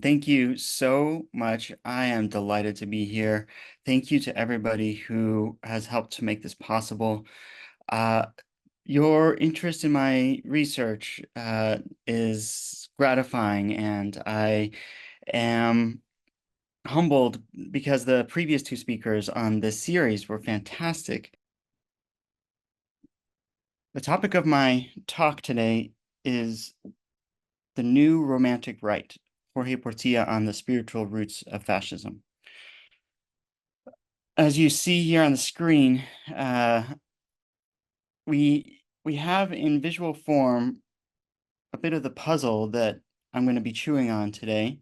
Thank you so much. I am delighted to be here. Thank you to everybody who has helped to make this possible. Uh, your interest in my research is gratifying, and I am humbled because the previous two speakers on this series were fantastic. The topic of my talk today is the new romantic right, Jorge Portilla on the spiritual roots of fascism. As you see here on the screen, we have in visual form a bit of the puzzle that I'm going to be chewing on today.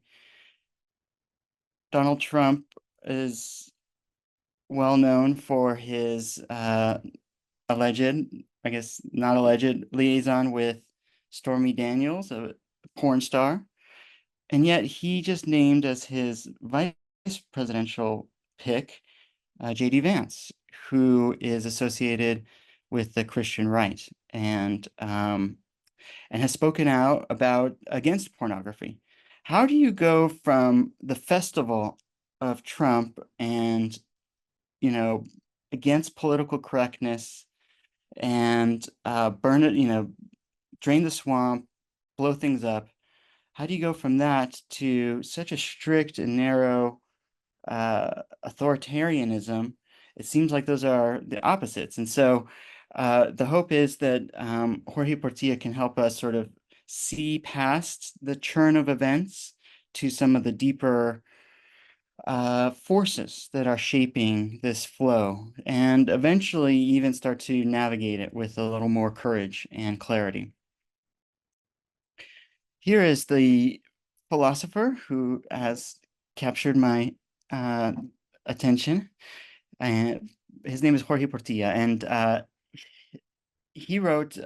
Donald Trump is well known for his alleged, I guess not alleged, liaison with Stormy Daniels, a porn star. And yet he just named as his vice presidential pick J.D. Vance, who is associated with the Christian right and has spoken out about against pornography. How do you go from the festival of Trump and, you know, against political correctness and burn it, drain the swamp, blow things up? How do you go from that to such a strict and narrow authoritarianism? It seems like those are the opposites. And so the hope is that Jorge Portilla can help us sort of see past the churn of events to some of the deeper forces that are shaping this flow and eventually even start to navigate it with a little more courage and clarity. Here is the philosopher who has captured my uh, attention, and his name is Jorge Portilla, and he wrote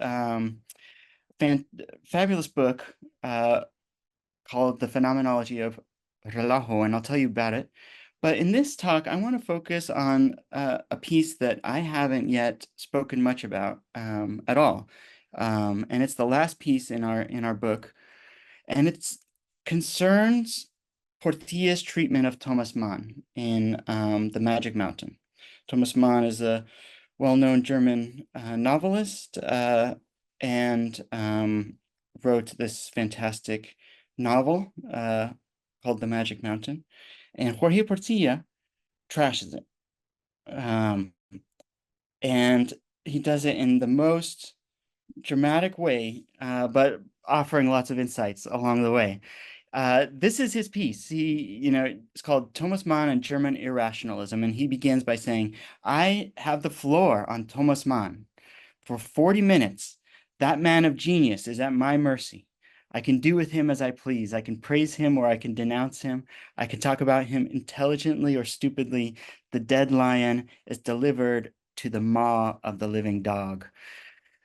fabulous book called The Phenomenology of Relajo, and I'll tell you about it. But in this talk, I want to focus on a piece that I haven't yet spoken much about at all, and it's the last piece in our book, and it concerns Portilla's treatment of Thomas Mann in The Magic Mountain. Thomas Mann is a well-known German novelist and wrote this fantastic novel called The Magic Mountain. And Jorge Portilla trashes it. Um, and he does it in the most dramatic way, but offering lots of insights along the way. This is his piece. It's called Thomas Mann and German Irrationalism, and he begins by saying, I have the floor on Thomas Mann for 40 minutes. That man of genius is at my mercy. I can do with him as I please. I can praise him or I can denounce him. I can talk about him intelligently or stupidly. The dead lion is delivered to the maw of the living dog.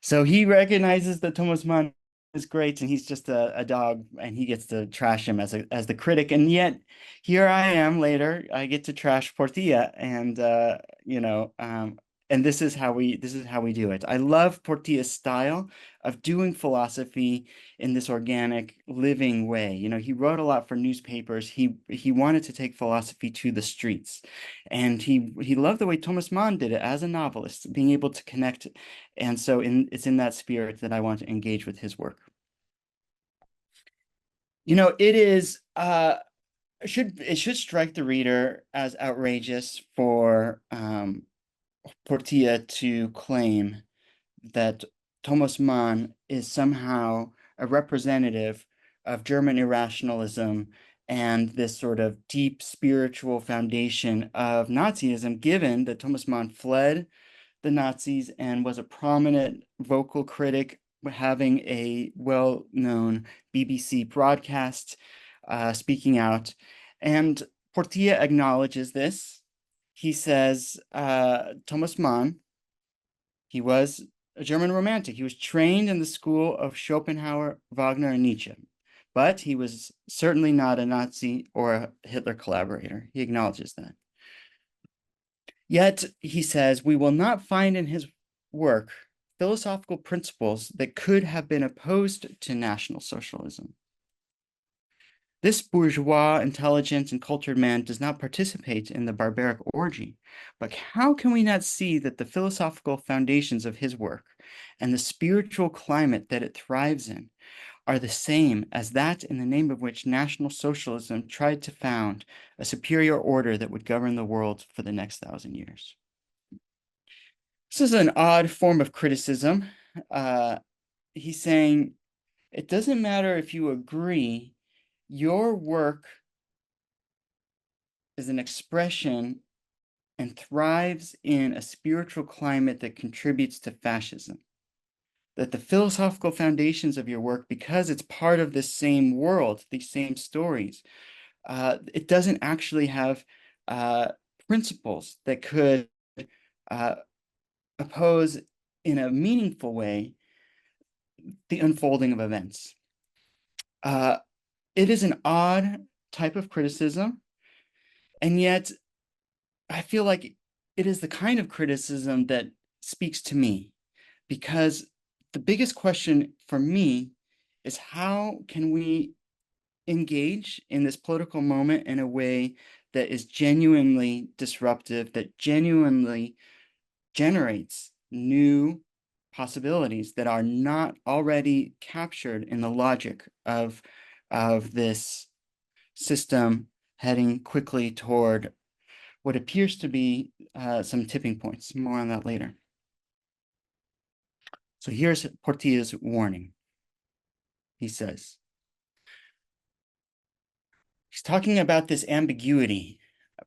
So he recognizes that Thomas Mann is great and he's just a dog and he gets to trash him as the critic. And yet here I am later, I get to trash Portilla and and this is how we do it. I love Portilla's style of doing philosophy in this organic, living way. He wrote a lot for newspapers. He wanted to take philosophy to the streets. And he loved the way Thomas Mann did it as a novelist, being able to connect, and so it's in that spirit that I want to engage with his work. It should strike the reader as outrageous for Portilla to claim that Thomas Mann is somehow a representative of German irrationalism and this sort of deep spiritual foundation of Nazism, given that Thomas Mann fled the Nazis and was a prominent vocal critic, having a well-known BBC broadcast speaking out. And Portilla acknowledges this. He says, Thomas Mann, he was a German romantic. He was trained in the school of Schopenhauer, Wagner, and Nietzsche, but he was certainly not a Nazi or a Hitler collaborator. He acknowledges that. Yet, he says, we will not find in his work philosophical principles that could have been opposed to National Socialism. This bourgeois, intelligent, and cultured man does not participate in the barbaric orgy, but how can we not see that the philosophical foundations of his work and the spiritual climate that it thrives in are the same as that in the name of which National Socialism tried to found a superior order that would govern the world for the next 1,000 years? This is an odd form of criticism. Uh, he's saying it doesn't matter if you agree, your work is an expression and thrives in a spiritual climate that contributes to fascism. That the philosophical foundations of your work, because it's part of this same world, these same stories, it doesn't actually have uh, principles that could uh, oppose in a meaningful way the unfolding of events. Uh, it is an odd type of criticism, and yet I feel like it is the kind of criticism that speaks to me, because the biggest question for me is how can we engage in this political moment in a way that is genuinely disruptive, that genuinely generates new possibilities that are not already captured in the logic of this system heading quickly toward what appears to be some tipping points. More on that later. So here's Portia's warning. He says, he's talking about this ambiguity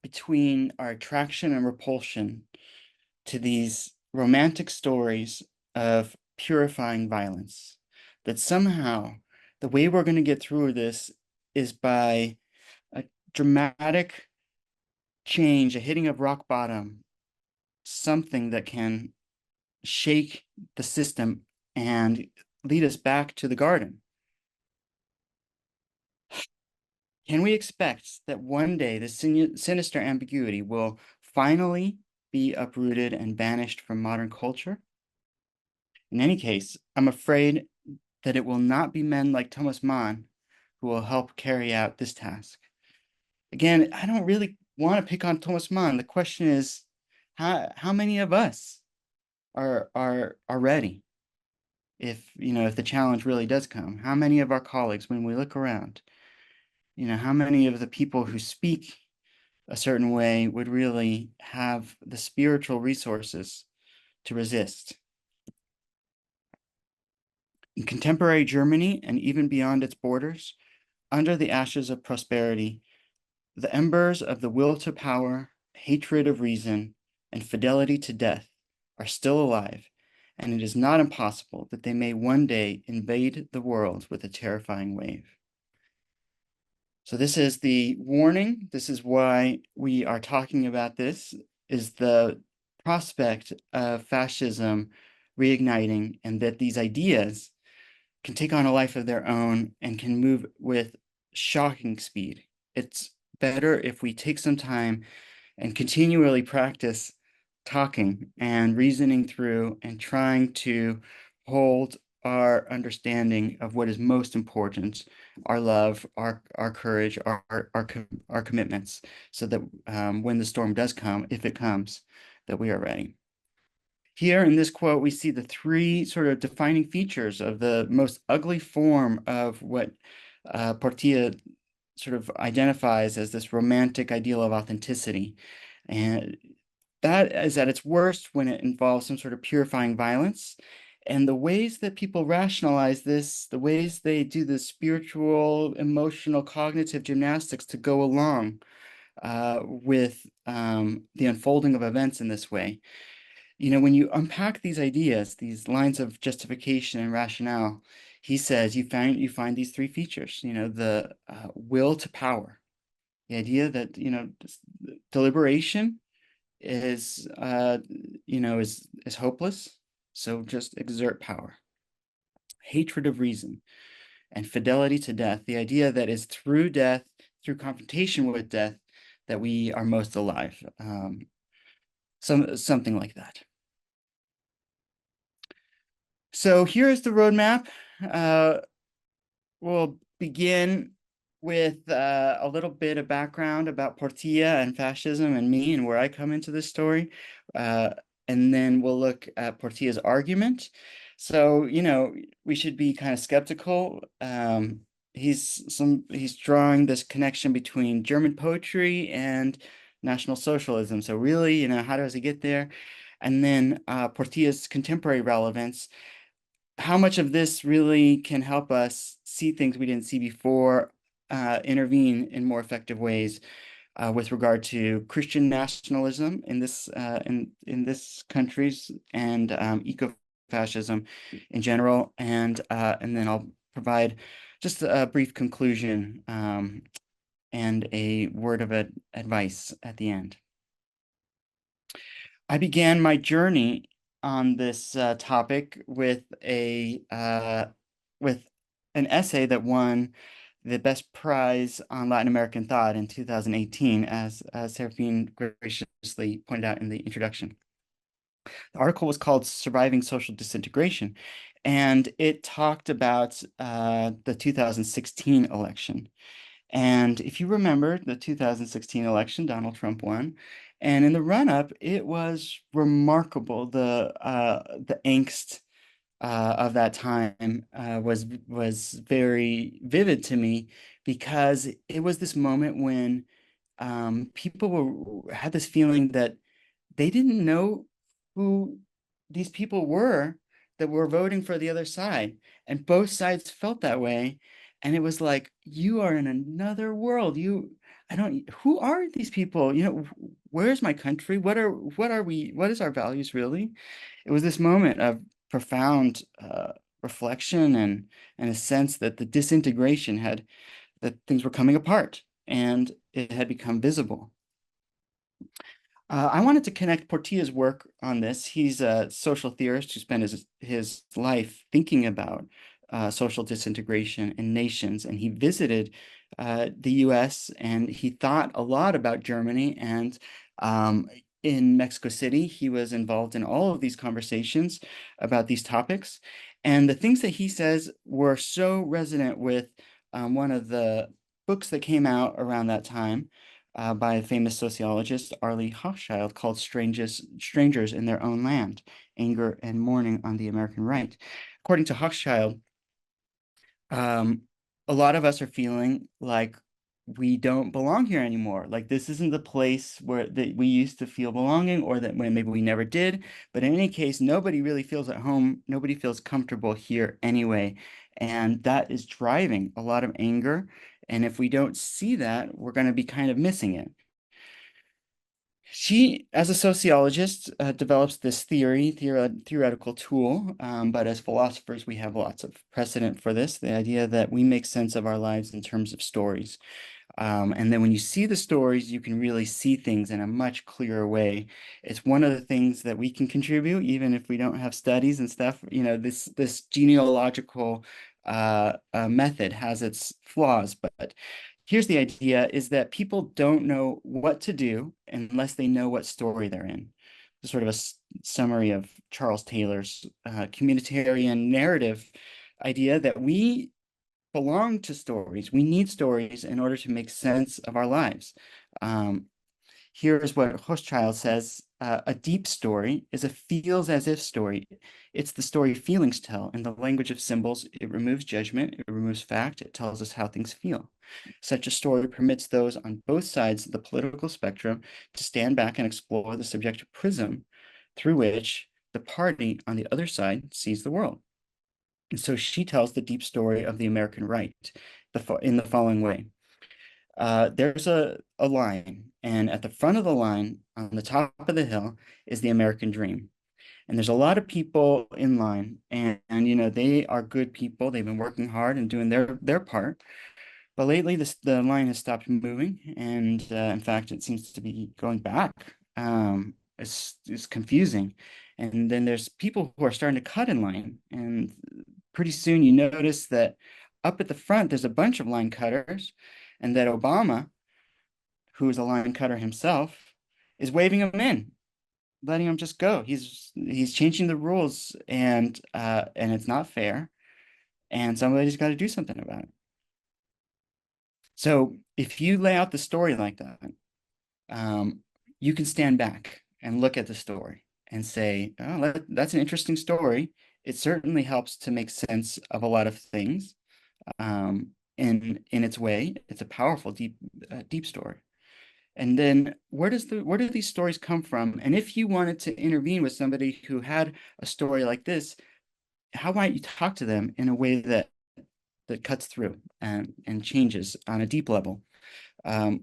between our attraction and repulsion to these romantic stories of purifying violence, that somehow the way we're going to get through this is by a dramatic change, a hitting of rock bottom, something that can shake the system and lead us back to the garden. Can we expect that one day the sinister ambiguity will finally be uprooted and banished from modern culture? In any case, I'm afraid that it will not be men like Thomas Mann who will help carry out this task. Again, I don't really want to pick on Thomas Mann. The question is, how many of us are ready if the challenge really does come? How many of our colleagues, when we look around, how many of the people who speak a certain way would really have the spiritual resources to resist? In contemporary Germany and even beyond its borders, under the ashes of prosperity, the embers of the will to power, hatred of reason, and fidelity to death are still alive, and it is not impossible that they may one day invade the world with a terrifying wave. So this is the warning. This is why we are talking about this, is the prospect of fascism reigniting, and that these ideas can take on a life of their own and can move with shocking speed. It's better if we take some time and continually practice talking and reasoning through and trying to hold our understanding of what is most important, our love, our courage, our commitments, so that when the storm does come, if it comes, that we are ready. Here in this quote, we see the three sort of defining features of the most ugly form of what Portia sort of identifies as this romantic ideal of authenticity. And that is at its worst when it involves some sort of purifying violence. And the ways that people rationalize this, the ways they do the spiritual, emotional, cognitive gymnastics to go along with the unfolding of events in this way. When you unpack these ideas, these lines of justification and rationale, he says you find these three features. The will to power, the idea that deliberation is hopeless, so just exert power. Hatred of reason and fidelity to death, the idea that is through death, through confrontation with death, that we are most alive. Something like that. So here is the roadmap. We'll begin with a little bit of background about Portilla and fascism and me and where I come into this story. Uh, and then we'll look at Portilla's argument. So, we should be kind of skeptical. He's drawing this connection between German poetry and National Socialism. So really, how does he get there? And then Portilla's contemporary relevance, how much of this really can help us see things we didn't see before, intervene in more effective ways with regard to Christian nationalism in this countries and eco-fascism in general, and then I'll provide just a brief conclusion and a word of advice at the end. I began my journey on this topic with an essay that won the best prize on Latin American thought in 2018, as Serafine graciously pointed out in the introduction. The article was called "Surviving Social Disintegration," and it talked about the 2016 election. And if you remember the 2016 election, Donald Trump won. And in the run-up, it was remarkable. The angst of that time was very vivid to me because it was this moment when people had this feeling that they didn't know who these people were that were voting for the other side. And both sides felt that way. And it was like, you are in another world. Who are these people? Where's my country? What are we? What is our values really? It was this moment of profound reflection and a sense that the disintegration that things were coming apart and it had become visible. I wanted to connect Portilla's work on this. He's a social theorist who spent his life thinking about social disintegration in nations, and he visited the US and he thought a lot about Germany. And in Mexico City, he was involved in all of these conversations about these topics. And the things that he says were so resonant with one of the books that came out around that time by a famous sociologist, Arlie Hochschild, called Strangers in Their Own Land, Anger and Mourning on the American Right. According to Hochschild, um, a lot of us are feeling like we don't belong here anymore. Like this isn't the place where that we used to feel belonging, or that when maybe we never did. But in any case, nobody really feels at home. Nobody feels comfortable here anyway. And that is driving a lot of anger. And if we don't see that, we're going to be kind of missing it. She, as a sociologist, develops this theoretical tool, but as philosophers, we have lots of precedent for this, the idea that we make sense of our lives in terms of stories. And then when you see the stories, you can really see things in a much clearer way. It's one of the things that we can contribute, even if we don't have studies and stuff. This genealogical method has its flaws, but here's the idea is that people don't know what to do unless they know what story they're in. It's sort of a summary of Charles Taylor's communitarian narrative idea that we belong to stories. We need stories in order to make sense of our lives. Here's what Hochschild says. A deep story is a feels as if story. It's the story feelings tell. In the language of symbols, it removes judgment, it removes fact, it tells us how things feel. Such a story permits those on both sides of the political spectrum to stand back and explore the subjective prism through which the party on the other side sees the world. And so she tells the deep story of the American right in the following way. There's a line, and at the front of the line, on the top of the hill, is the American dream. And there's a lot of people in line, and they are good people. They've been working hard and doing their part. But lately, the line has stopped moving, and in fact, it seems to be going back. It's confusing. And then there's people who are starting to cut in line, and pretty soon you notice that up at the front, there's a bunch of line cutters, and that Obama, who is a line cutter himself, is waving them in, letting them just go. He's changing the rules, and it's not fair, and somebody's got to do something about it. So if you lay out the story like that, um, you can stand back and look at the story and say, oh, that's an interesting story. It certainly helps to make sense of a lot of things in its way. It's a powerful, deep story. And then where do these stories come from? And if you wanted to intervene with somebody who had a story like this, how might you talk to them in a way that cuts through and changes on a deep level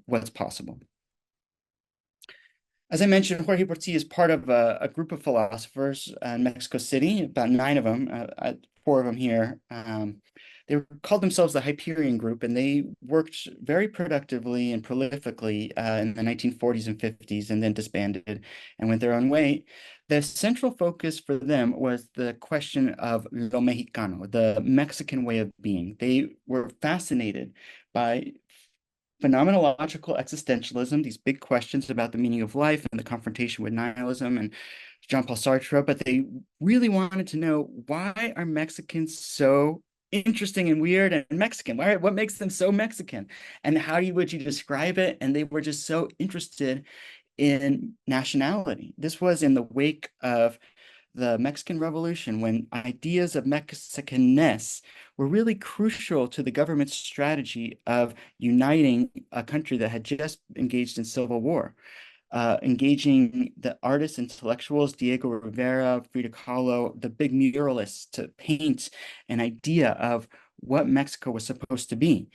what's possible? As I mentioned, Jorge Porti is part of a group of philosophers in Mexico City, about 9 of them, 4 of them here. They called themselves the Hyperion Group, and they worked very productively and prolifically in the 1940s and 50s, and then disbanded and went their own way. The central focus for them was the question of lo mexicano, the Mexican way of being. They were fascinated by phenomenological existentialism, these big questions about the meaning of life and the confrontation with nihilism and Jean-Paul Sartre, but they really wanted to know, why are Mexicans so interesting and weird and Mexican? What makes them so Mexican? And would you describe it? And they were just so interested in nationality. This was in the wake of the Mexican Revolution, when ideas of Mexicanness were really crucial to the government's strategy of uniting a country that had just engaged in civil war, engaging the artists, intellectuals, Diego Rivera, Frida Kahlo, the big muralists, to paint an idea of what Mexico was supposed to be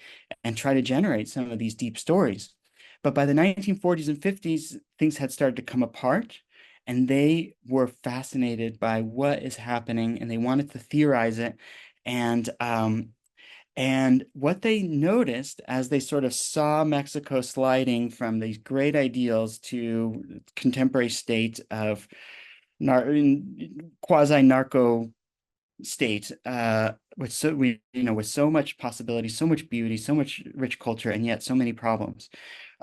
and try to generate some of these deep stories. But by the 1940s and 50s, things had started to come apart, and they were fascinated by what is happening, and they wanted to theorize it. And what they noticed as they sort of saw Mexico sliding from these great ideals to contemporary state of quasi-narco state, with so much possibility, so much beauty, so much rich culture, and yet so many problems.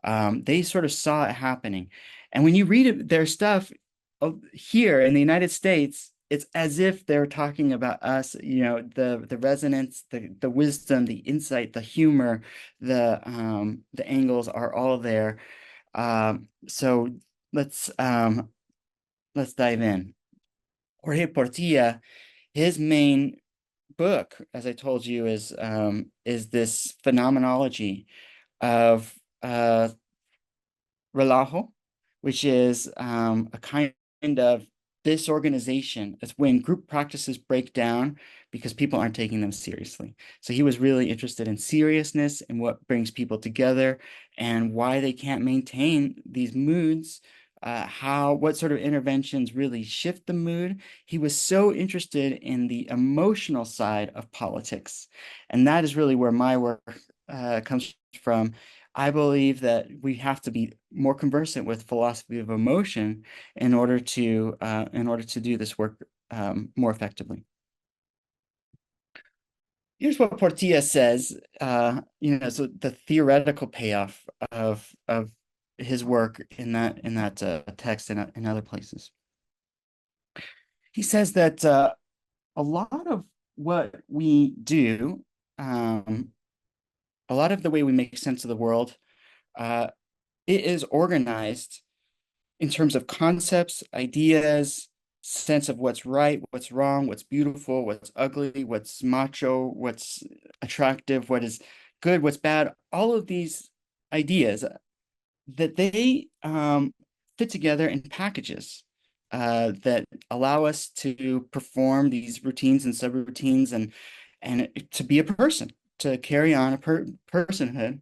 They sort of saw it happening. And when you read their stuff here in the United States, it's as if they're talking about us, the resonance, the wisdom, the insight, the humor, the angles are all there. So let's let's dive in. Jorge Portilla, his main book, as I told you, is this phenomenology of relajo, which is a kind of disorganization. It's when group practices break down because people aren't taking them seriously. So he was really interested in seriousness and what brings people together and why they can't maintain these moods. What sort of interventions really shift the mood. He was so interested in the emotional side of politics. And that is really where my work comes from. I believe that we have to be more conversant with philosophy of emotion in order to do this work more effectively. Here's what Portilla says. So the theoretical payoff of his work in that text and in other places. He says that a lot of what we do, a lot of the way we make sense of the world, uh, it is organized in terms of concepts, ideas, sense of what's right, what's wrong, what's beautiful, what's ugly, what's macho, what's attractive, what is good, what's bad, all of these ideas that they fit together in packages that allow us to perform these routines and subroutines and to be a person, to carry on a personhood.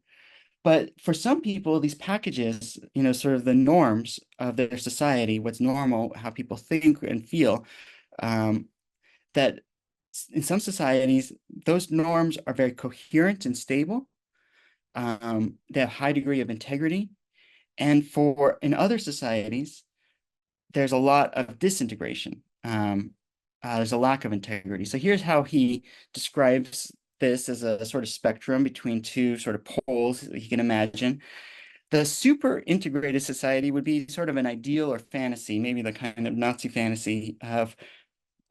But for some people, these packages, sort of the norms of their society, what's normal, how people think and feel, um, that in some societies, those norms are very coherent and stable. They have high degree of integrity. And in other societies, there's a lot of disintegration. There's a lack of integrity. So here's how he describes this as a sort of spectrum between two sort of poles that you can imagine. The super integrated society would be sort of an ideal or fantasy, maybe the kind of Nazi fantasy of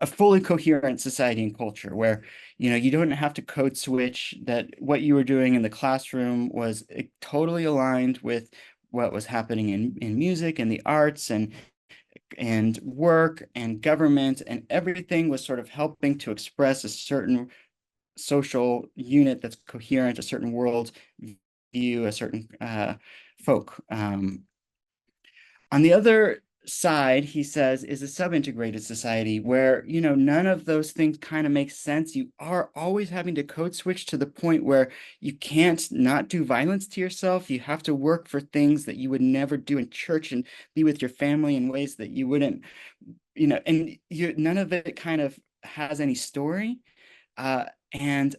a fully coherent society and culture where, you don't have to code switch, that what you were doing in the classroom was totally aligned with what was happening in music and the arts and work and government, and everything was sort of helping to express a certain social unit that's coherent, a certain world view, a certain folk. On the other side, he says, is a sub-integrated society where, none of those things kind of make sense. You are always having to code switch to the point where you can't not do violence to yourself. You have to work for things that you would never do in church and be with your family in ways that you wouldn't, and none of it kind of has any story. And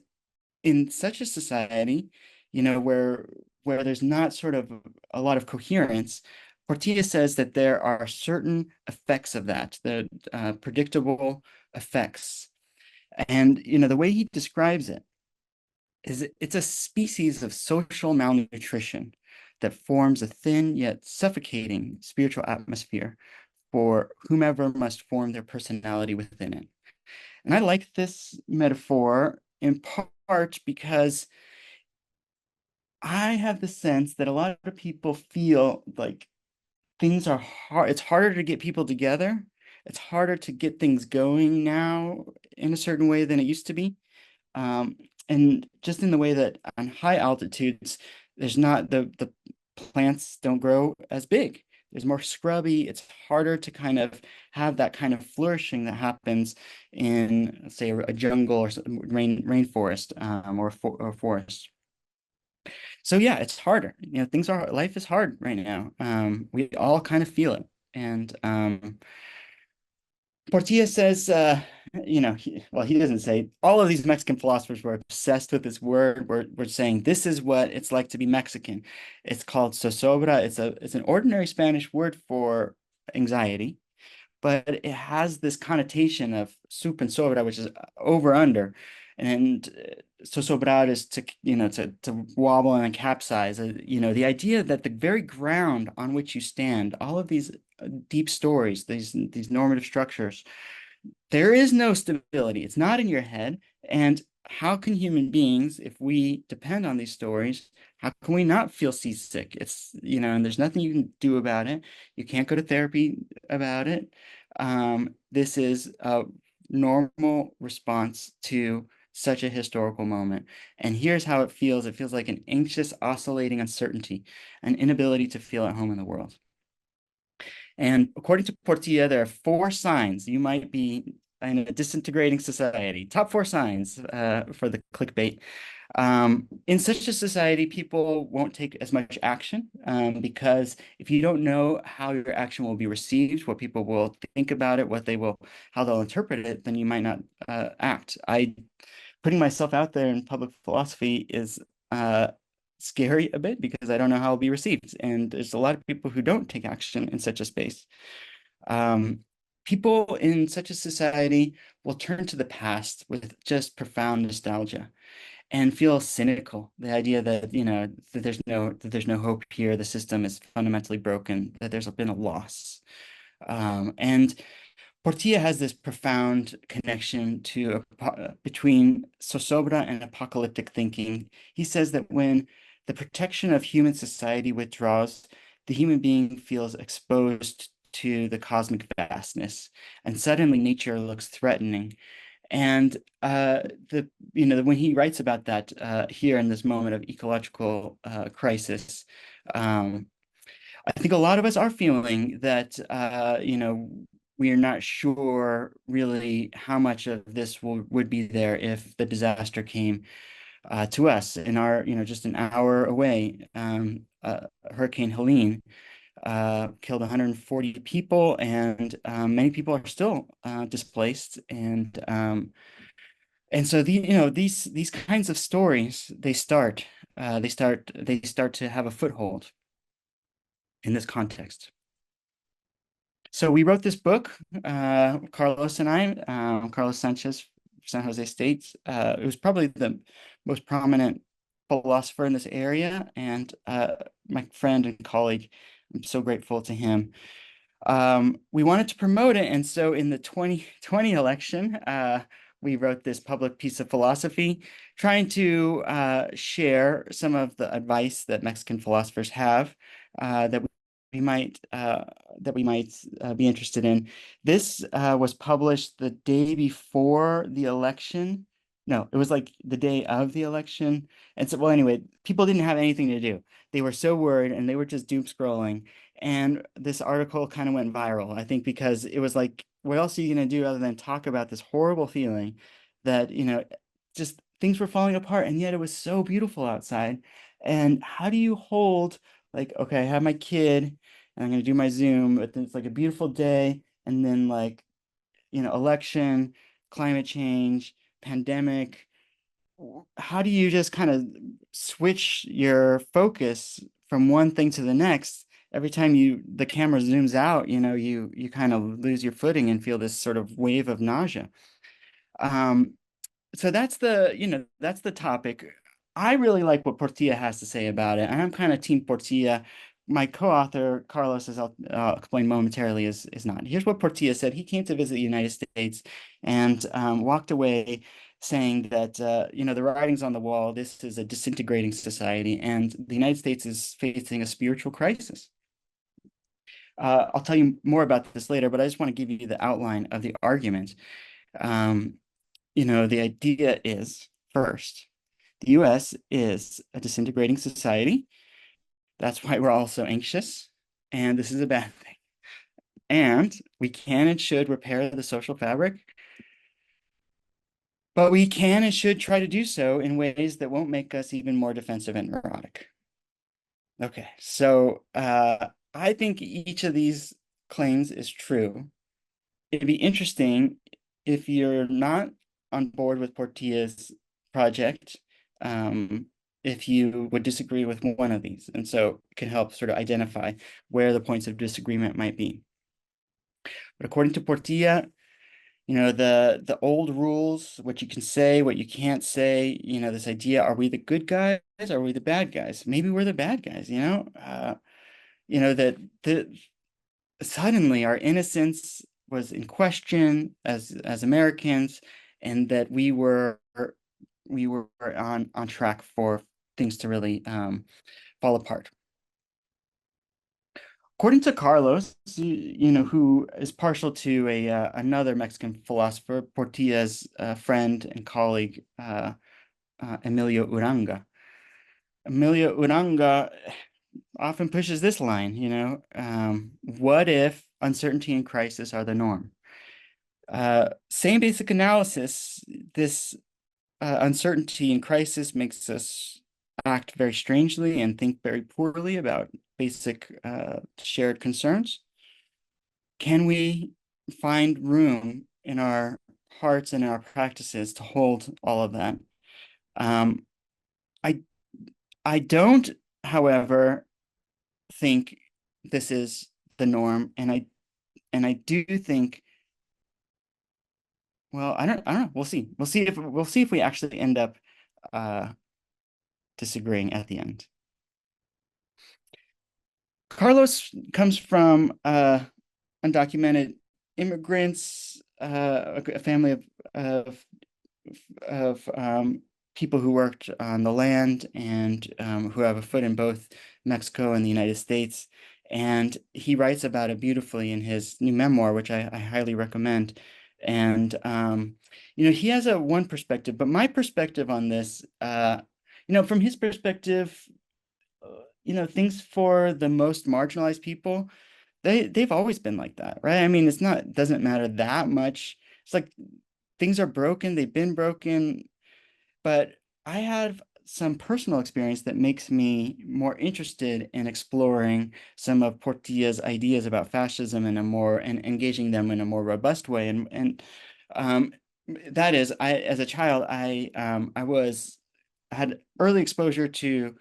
in such a society, where there's not sort of a lot of coherence, Portilla says that there are certain effects of that, the predictable effects. And the way he describes it is it's a species of social malnutrition that forms a thin yet suffocating spiritual atmosphere for whomever must form their personality within it. And I like this metaphor in part because I have the sense that a lot of people feel like things are hard. It's harder to get people together. It's harder to get things going now in a certain way than it used to be. Um, and just in the way that on high altitudes, there's not the plants don't grow as big. There's more scrubby. It's harder to kind of have that kind of flourishing that happens in, say, a jungle or rainforest, or forest. So yeah, it's harder. Life is hard right now. We all kind of feel it. And Portilla says, he doesn't say, all of these Mexican philosophers were obsessed with this word. We're saying this is what it's like to be Mexican. It's called zozobra. It's an ordinary Spanish word for anxiety, but it has this connotation of soup and sobra, which is over under. And so sobrar is to wobble and capsize. The idea that the very ground on which you stand, all of these deep stories, these normative structures, there is no stability. It's not in your head. And how can human beings, if we depend on these stories, how can we not feel seasick? And there's nothing you can do about it. You can't go to therapy about it. This is a normal response to such a historical moment. And here's how it feels. It feels like an anxious, oscillating uncertainty, an inability to feel at home in the world. And according to Portilla, there are 4 signs you might be in a disintegrating society. Top 4 signs for the clickbait. In such a society, people won't take as much action because if you don't know how your action will be received, what people will think about it, how they'll interpret it, then you might not act. Putting myself out there in public philosophy is scary a bit because I don't know how I'll be received. And there's a lot of people who don't take action in such a space. Um, People in such a society will turn to the past with just profound nostalgia and feel cynical. The idea that, that there's no hope here, the system is fundamentally broken, that there's been a loss. And Portilla has this profound connection between zozobra and apocalyptic thinking. He says that when the protection of human society withdraws, the human being feels exposed to the cosmic vastness, and suddenly nature looks threatening. And when he writes about that here in this moment of ecological crisis, um, I think a lot of us are feeling that, we are not sure really how much of this would be there if the disaster came to us in just an hour away. Hurricane Helene killed 140 people, and many people are still displaced. And so these kinds of stories, they start to have a foothold in this context. So we wrote this book, Carlos and I, Carlos Sanchez, San Jose State. It was probably the most prominent philosopher in this area, and my friend and colleague. I'm so grateful to him. We wanted to promote it, and so in the 2020 election, we wrote this public piece of philosophy trying to share some of the advice that Mexican philosophers have that we might be interested in. This was published the day before the election. No, it was like the day of the election. And so, well, anyway, people didn't have anything to do. They were so worried and they were just doom scrolling. And this article kind of went viral, I think, because it was like, what else are you going to do other than talk about this horrible feeling that, just things were falling apart, and yet it was so beautiful outside. And how do you hold, like, okay, I have my kid and I'm going to do my Zoom, but then it's like a beautiful day, and then like, election, climate change, pandemic. How do you just kind of switch your focus from one thing to the next? Every time the camera zooms out, you kind of lose your footing and feel this sort of wave of nausea. Um, so that's the topic. I really like what Portilla has to say about it, and I'm kind of team Portilla. My co-author Carlos, as I'll explain momentarily, is not. Here's what Portilla said. He came to visit the United States and walked away saying that the writing's on the wall. This is a disintegrating society, and the United States is facing a spiritual crisis. I'll tell you more about this later, but I just want to give you the outline of the argument. Um, the idea is first, the US is a disintegrating society. That's why we're all so anxious. And this is a bad thing. And we can and should repair the social fabric, but we can and should try to do so in ways that won't make us even more defensive and neurotic. Okay, so I think each of these claims is true. It'd be interesting if you're not on board with Portilla's project, if you would disagree with one of these, and so it can help sort of identify where the points of disagreement might be. But according to Portilla, the old rules, what you can say, what you can't say, this idea, are we the good guys? Are we the bad guys? Maybe we're the bad guys, that suddenly our innocence was in question as Americans, and that we were on track for things to really fall apart. According to Carlos, who is partial to another Mexican philosopher, Portilla's friend and colleague, Emilio Uranga. Emilio Uranga often pushes this line, what if uncertainty and crisis are the norm? Same basic analysis, this uncertainty and crisis makes us act very strangely and think very poorly about basic shared concerns. Can we find room in our hearts and in our practices to hold all of that? Um, I I don't, however, think this is the norm, and I do think, well, I don't know. We'll see. We'll see if we actually end up uh, disagreeing at the end. Carlos comes from undocumented immigrants, a family of people who worked on the land and who have a foot in both Mexico and the United States. And he writes about it beautifully in his new memoir, which I highly recommend. And he has a one perspective, but my perspective on this, from his perspective, things for the most marginalized people, they've always been like that, right? I mean, doesn't matter that much. It's like things are broken, they've been broken, but I have some personal experience that makes me more interested in exploring some of Portilla's ideas about fascism and engaging them in a more robust way. And um, that is, as a child, I had early exposure to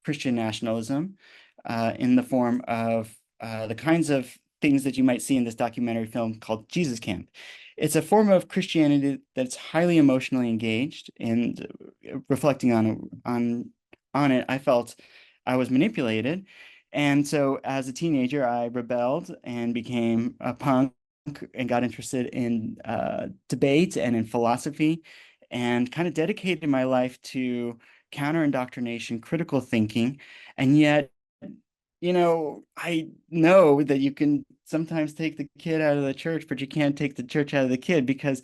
Christian nationalism in the form of the kinds of things that you might see in this documentary film called Jesus Camp. It's a form of Christianity that's highly emotionally engaged, and reflecting on it, I felt I was manipulated, And so as a teenager, I rebelled and became a punk and got interested in debate and in philosophy and kind of dedicated my life to counter indoctrination, critical thinking. And yet, I know that you can sometimes take the kid out of the church, but you can't take the church out of the kid because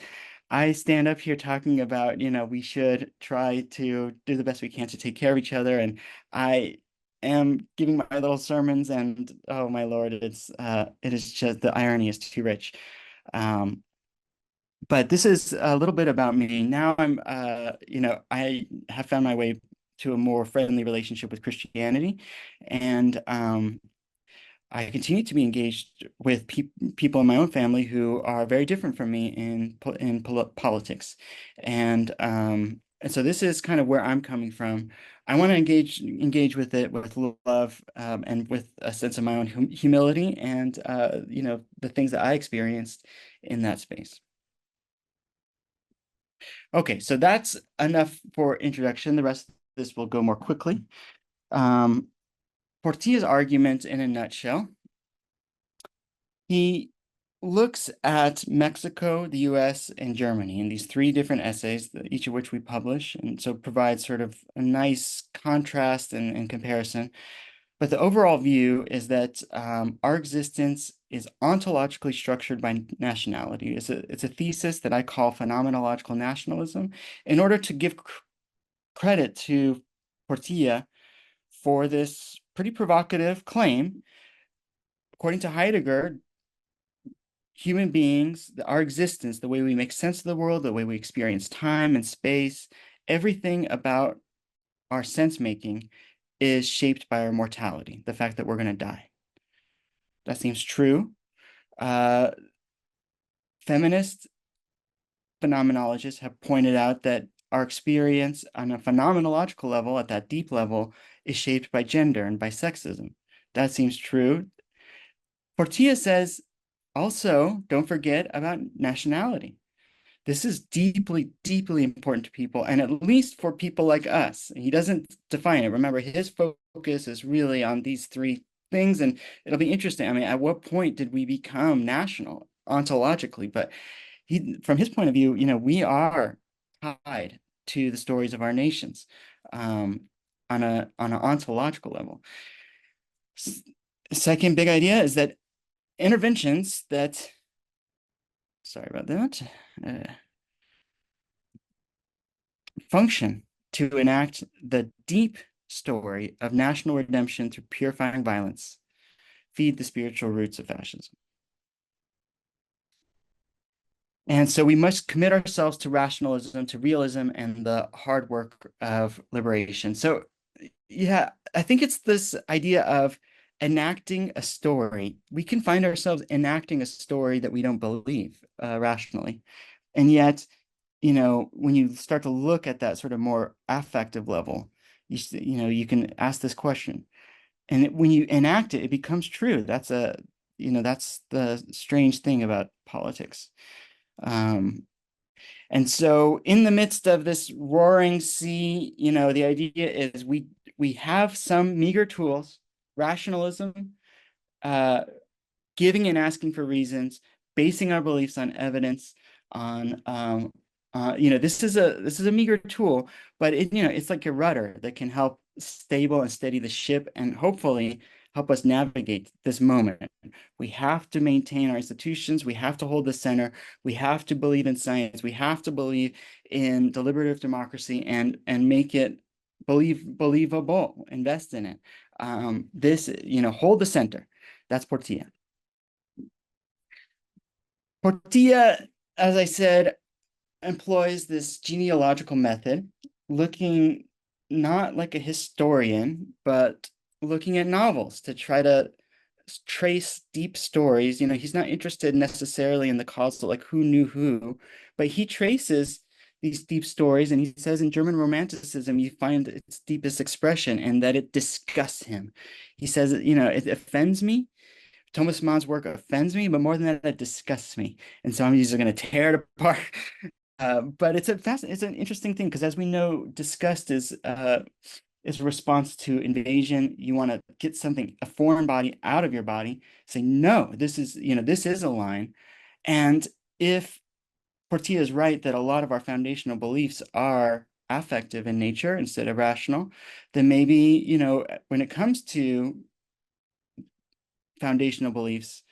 I stand up here talking about, we should try to do the best we can to take care of each other. And I am giving my little sermons, and oh my Lord, it is just the irony is too rich. Um, but this is a little bit about me. Now I have found my way to a more friendly relationship with Christianity, and I continue to be engaged with people in my own family who are very different from me in politics, and so this is kind of where I'm coming from. I want to engage with it with love, and with a sense of my own humility, and the things that I experienced in that space. Okay, so that's enough for introduction. The rest of this will go more quickly. Um, Portia's argument in a nutshell. He looks at Mexico, the US, and Germany in these three different essays, each of which we publish, and so provides sort of a nice contrast and comparison. But the overall view is that our existence is ontologically structured by nationality. It's a thesis that I call phenomenological nationalism, in order to give credit to Portilla for this pretty provocative claim. According to Heidegger, human beings, our existence, the way we make sense of the world, the way we experience time and space, everything about our sense making is shaped by our mortality, the fact that we're going to die. That seems true. Uh, Feminist phenomenologists have pointed out that our experience on a phenomenological level, at that deep level, is shaped by gender and by sexism. That seems true. Portilla says also, don't forget about nationality. This is deeply, deeply important to people, and at least for people like us. He doesn't define it. Remember, his focus is really on these three things, and it'll be interesting. I mean, at what point did we become national ontologically? But from his point of view, we are tied to the stories of our nations, um, on an ontological level. Second big idea is that interventions that, sorry about that, function to enact the deep story of national redemption through purifying violence, feed the spiritual roots of fascism. And so we must commit ourselves to rationalism, to realism, and the hard work of liberation. So, yeah, I think it's this idea of enacting a story. We can find ourselves enacting a story that we don't believe rationally. And yet, when you start to look at that sort of more affective level, you can ask this question. And when you enact it, it becomes true. That's the strange thing about politics. Um, and so in the midst of this roaring sea, the idea is we have some meager tools, rationalism, uh, giving and asking for reasons, basing our beliefs on evidence, on this is a meager tool, but it's like a rudder that can help stable and steady the ship and hopefully help us navigate this moment. We have to maintain our institutions, we have to hold the center, we have to believe in science, we have to believe in deliberative democracy and make it believable, invest in it. Hold the center. That's Portilla. Portilla, as I said, employs this genealogical method, looking not like a historian, but looking at novels to try to trace deep stories. He's not interested necessarily in the causal, like who knew who, but he traces these deep stories, and he says in German Romanticism, you find its deepest expression and that it disgusts him. He says, it offends me. Thomas Mann's work offends me, but more than that, it disgusts me. And so I'm just going to tear it apart. But it's an interesting thing because, as we know, disgust is a response to invasion. You want to get something, a foreign body, out of your body. Say, no, this is, this is a line. And if Portia is right that a lot of our foundational beliefs are affective in nature instead of rational, then maybe, when it comes to foundational beliefs,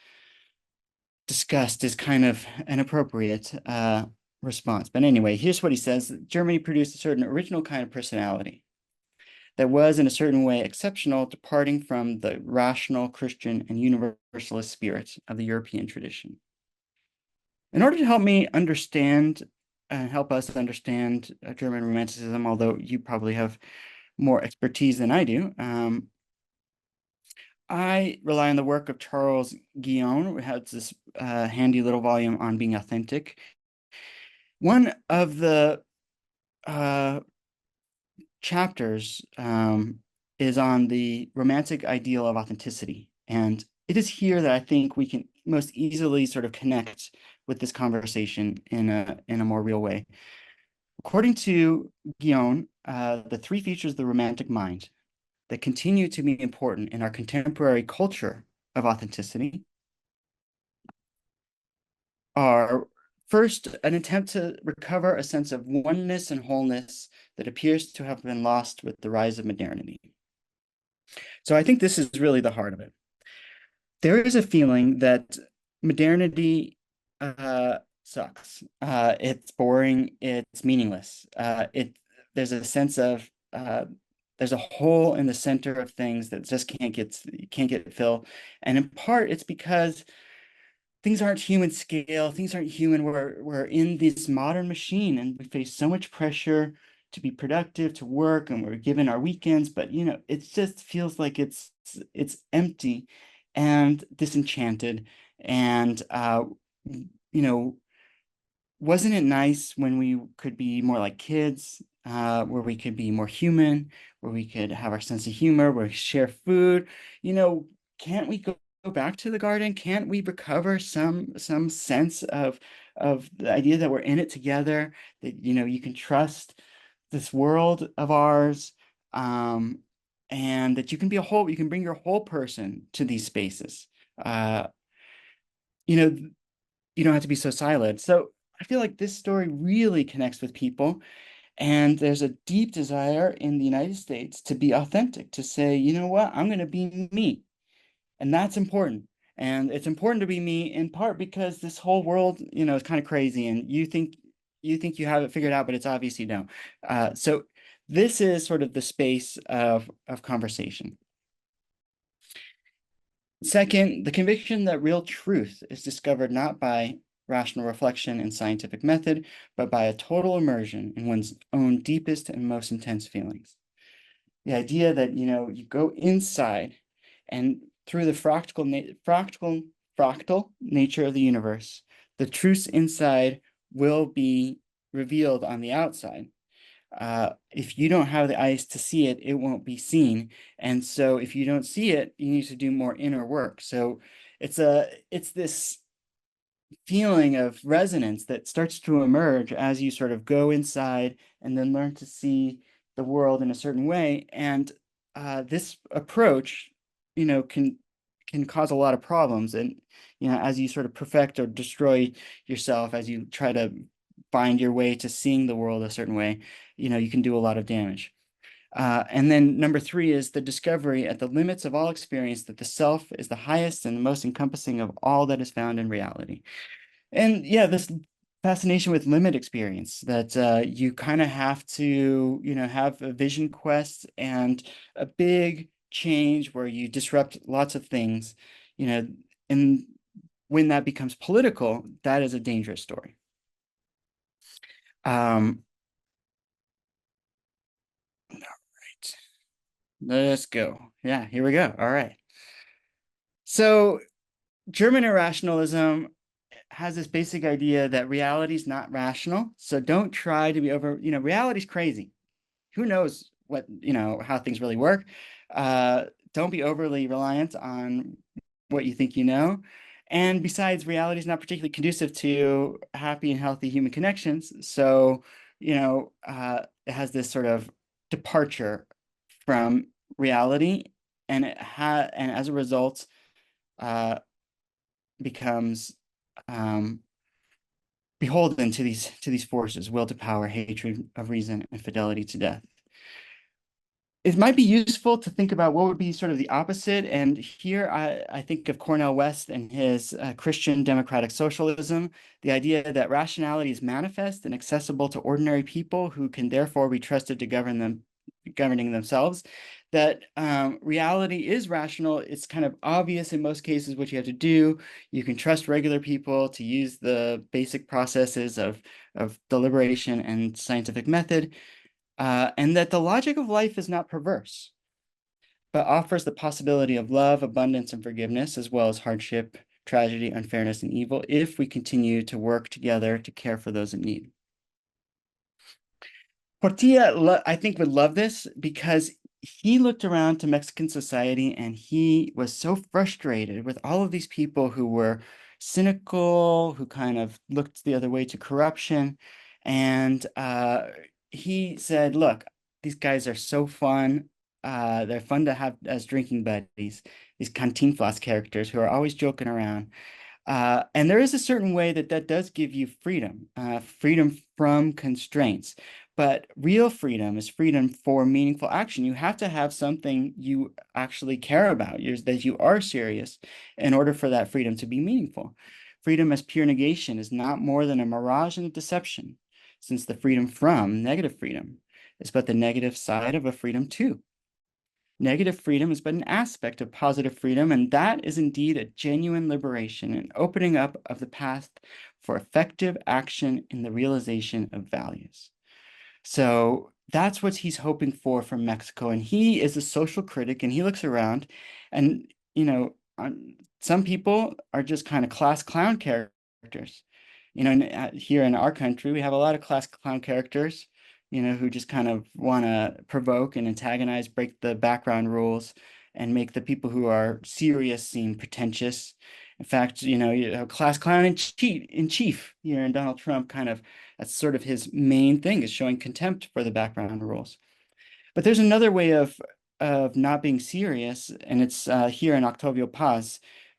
disgust is kind of an appropriate response. But anyway, here's what he says. Germany produced a certain original kind of personality that was in a certain way exceptional, departing from the rational Christian and universalist spirit of the European tradition. In order to help me understand and help us understand German Romanticism, although you probably have more expertise than I do, I rely on the work of Charles Guillon, who has this handy little volume on being authentic. One of the chapters is on the romantic ideal of authenticity. And it is here that I think we can most easily sort of connect with this conversation in a more real way. According to Guillaume, the three features of the romantic mind that continue to be important in our contemporary culture of authenticity are first, an attempt to recover a sense of oneness and wholeness that appears to have been lost with the rise of modernity. So I think this is really the heart of it. There is a feeling that modernity sucks. It's boring. It's meaningless. There's a sense of there's a hole in the center of things that just can't get filled, and in part it's because things aren't human scale. Things aren't human. We're in this modern machine, and we face so much pressure to be productive, to work, and we're given our weekends. But it just feels like it's empty and disenchanted. And you know, wasn't it nice when we could be more like kids, where we could be more human, where we could have our sense of humor, where we share food? Can't we go back to the garden? Can't we recover some sense of the idea that we're in it together, that you can trust this world of ours, um, and that you can bring your whole person to these spaces. Uh, you know, you don't have to be so siloed. So I feel like this story really connects with people. And there's a deep desire in the United States to be authentic, to say, you know what, I'm going to be me. And that's important. And it's important to be me in part because this whole world, is kind of crazy, and you think you have it figured out, but it's obvious you don't. So this is sort of the space of conversation. Second, the conviction that real truth is discovered not by rational reflection and scientific method, but by a total immersion in one's own deepest and most intense feelings. The idea that, you go inside, and through the fractal nature of the universe, the truths inside will be revealed on the outside. If you don't have the eyes to see it, it won't be seen. And so if you don't see it, you need to do more inner work. So it's this feeling of resonance that starts to emerge as you sort of go inside and then learn to see the world in a certain way. And this approach, can cause a lot of problems. And as you sort of perfect or destroy yourself, as you try to find your way to seeing the world a certain way, you can do a lot of damage. And then number three is the discovery at the limits of all experience that the self is the highest and the most encompassing of all that is found in reality. And yeah, this fascination with limit experience, that you kind of have to, have a vision quest and a big change where you disrupt lots of things, and when that becomes political, that is a dangerous story. All right, let's go. Yeah, here we go. All right. So German irrationalism has this basic idea that reality is not rational. So don't try to be reality's crazy. Who knows how things really work? Don't be overly reliant on what you think you know. And besides, reality is not particularly conducive to happy and healthy human connections. So, it has this sort of departure from reality, and and as a result, becomes beholden to these forces: will to power, hatred of reason, and fidelity to death. It might be useful to think about what would be sort of the opposite. And here I think of Cornel West and his Christian democratic socialism, the idea that rationality is manifest and accessible to ordinary people who can therefore be trusted to governing themselves, that reality is rational. It's kind of obvious in most cases what you have to do. You can trust regular people to use the basic processes of deliberation and scientific method. And that the logic of life is not perverse, but offers the possibility of love, abundance, and forgiveness, as well as hardship, tragedy, unfairness, and evil, if we continue to work together to care for those in need. Portilla, I think, would love this because he looked around to Mexican society and he was so frustrated with all of these people who were cynical, who kind of looked the other way to corruption. And he said, look, these guys are so fun. They're fun to have as drinking buddies, these Cantinflas characters who are always joking around. And there is a certain way that does give you freedom, freedom from constraints. But real freedom is freedom for meaningful action. You have to have something you actually care about, that you are serious in order for that freedom to be meaningful. Freedom as pure negation is not more than a mirage and a deception, since the freedom from negative freedom is but the negative side of a freedom too. Negative freedom is but an aspect of positive freedom, and that is indeed a genuine liberation and opening up of the path for effective action in the realization of values. So that's what he's hoping for from Mexico. And he is a social critic and he looks around and, some people are just kind of class clown characters. Here in our country, we have a lot of class clown characters, who just kind of want to provoke and antagonize, break the background rules, and make the people who are serious seem pretentious. In fact, you have class clown in chief here in Donald Trump. Kind of, that's sort of his main thing, is showing contempt for the background rules. But there's another way of not being serious, and it's here in Octavio Paz,